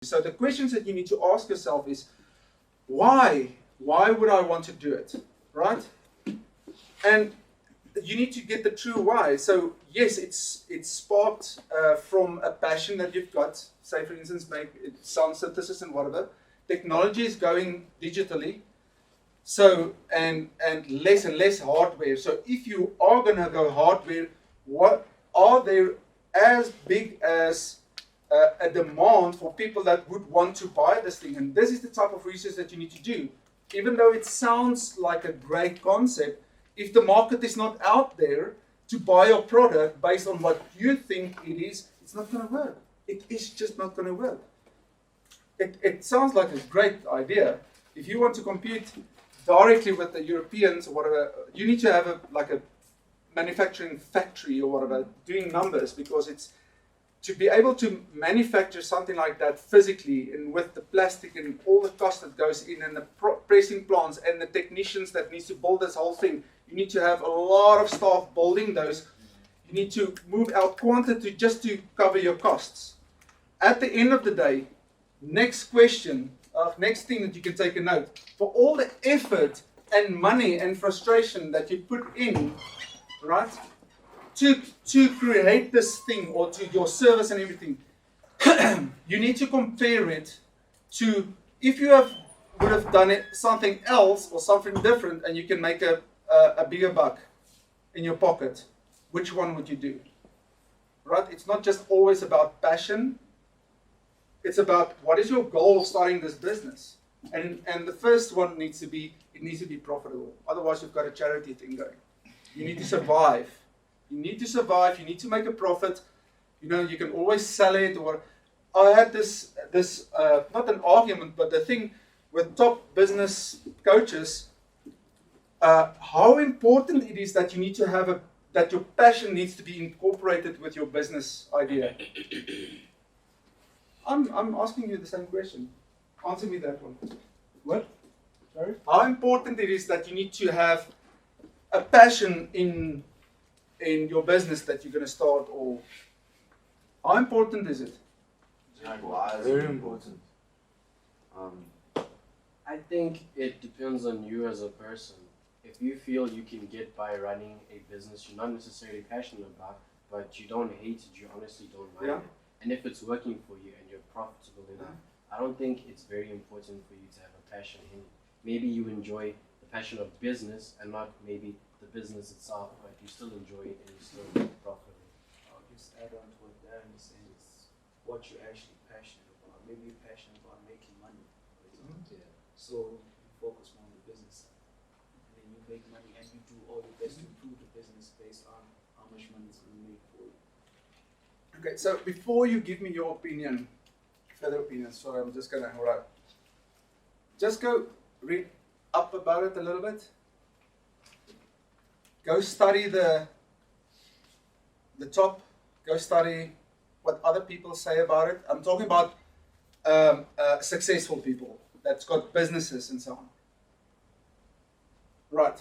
So the questions that you need to ask yourself is, why? Why would I want to do it, right? And you need to get the true why. So yes, it's sparked from a passion that you've got. Say, for instance, make sound synthesis and whatever. Technology is going digitally, so and less and less hardware. So if you are going to go hardware, what are there as big as a demand for people that would want to buy this thing? And this is the type of research that you need to do. Even though it sounds like a great concept, if the market is not out there to buy your product based on what you think it is, it's not going to work. It is just not going to work. It sounds like a great idea. If you want to compete directly with the Europeans or whatever, you need to have a manufacturing factory or whatever doing numbers, because it's to be able to manufacture something like that physically, and with the plastic and all the cost that goes in, and the pressing plants and the technicians that needs to build this whole thing. You need to have a lot of staff building those. You need to move out quantity just to cover your costs. At the end of the day, next question, next thing that you can take a note, for all the effort and money and frustration that you put in, right, to create this thing, or to your service and everything, you need to compare it to if you would have done it something else or something different, and you can make a bigger buck in your pocket. Which one would you do? Right? It's not just always about passion. It's about what is your goal of starting this business. And the first one needs to be, it needs to be profitable. Otherwise, you've got a charity thing going. You need to survive. You need to survive. You need to make a profit. You know, you can always sell it. Or I had this not an argument, but the thing with top business coaches, how important it is that you need to have that your passion needs to be incorporated with your business idea. I'm asking you the same question. Answer me that one. What? Sorry? How important it is that you need to have a passion in your business that you're going to start, or how important is it? Very important. I think it depends on you as a person. If you feel you can get by running a business you're not necessarily passionate about, but you don't hate it, you honestly don't mind it, and if it's working for you and you're profitable enough, I don't think it's very important for you to have a passion in it. Maybe you enjoy the passion of business and not maybe the business itself, but you still enjoy it and you still profit. I'll just add on to what Darren is saying, is what you're actually passionate about. Maybe you're passionate about making money, for example. Yeah. So you focus more on the business side. And then you make money and you do all your best to improve the business based on how much money it's going to make for you. Okay, so before you give me your opinion, further opinion, sorry, I'm just going to, just go read up about it a little bit. Go study the top. Go study what other people say about it. I'm talking about successful people that's got businesses and so on. Right.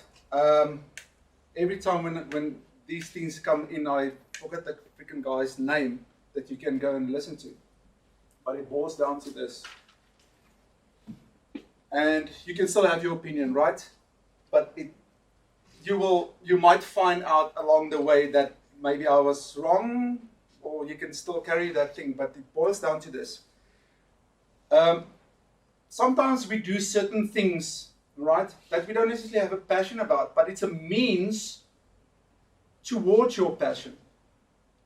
Every time when these things come in, I forget the freaking guy's name that you can go and listen to. But it boils down to this. And you can still have your opinion, right? But you might find out along the way that maybe I was wrong, or you can still carry that thing, but it boils down to this. Sometimes we do certain things, right, that we don't necessarily have a passion about, but it's a means towards your passion.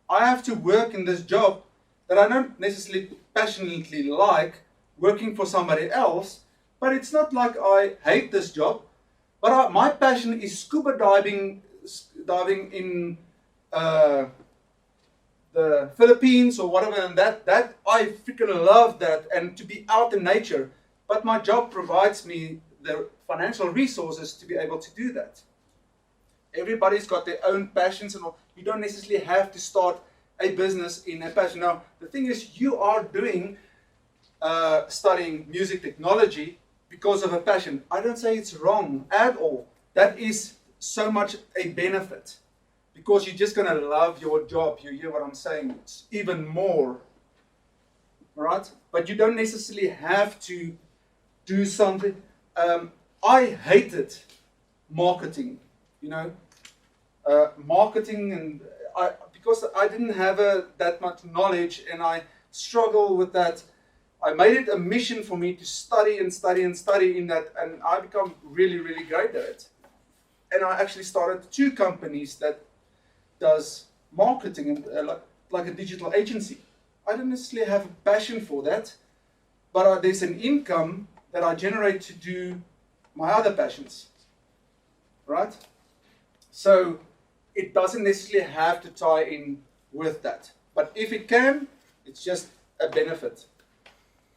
I have to work in this job that I don't necessarily passionately like, working for somebody else, but it's not like I hate this job. But my passion is scuba diving in the Philippines or whatever, and that I freaking love that, and to be out in nature. But my job provides me the financial resources to be able to do that. Everybody's got their own passions, and all. You don't necessarily have to start a business in a passion. Now, the thing is, you are studying music technology because of a passion. I don't say it's wrong at all. That is so much a benefit, because you're just going to love your job. You hear what I'm saying? It's even more. all right? But you don't necessarily have to do something. I hated marketing, you know, marketing, and because I didn't have that much knowledge, and I struggle with that. I made it a mission for me to study and study and study in that, and I become really, really great at it. And I actually started 2 companies that does marketing and like a digital agency. I don't necessarily have a passion for that, but there's an income that I generate to do my other passions, right? So it doesn't necessarily have to tie in with that, but if it can, it's just a benefit.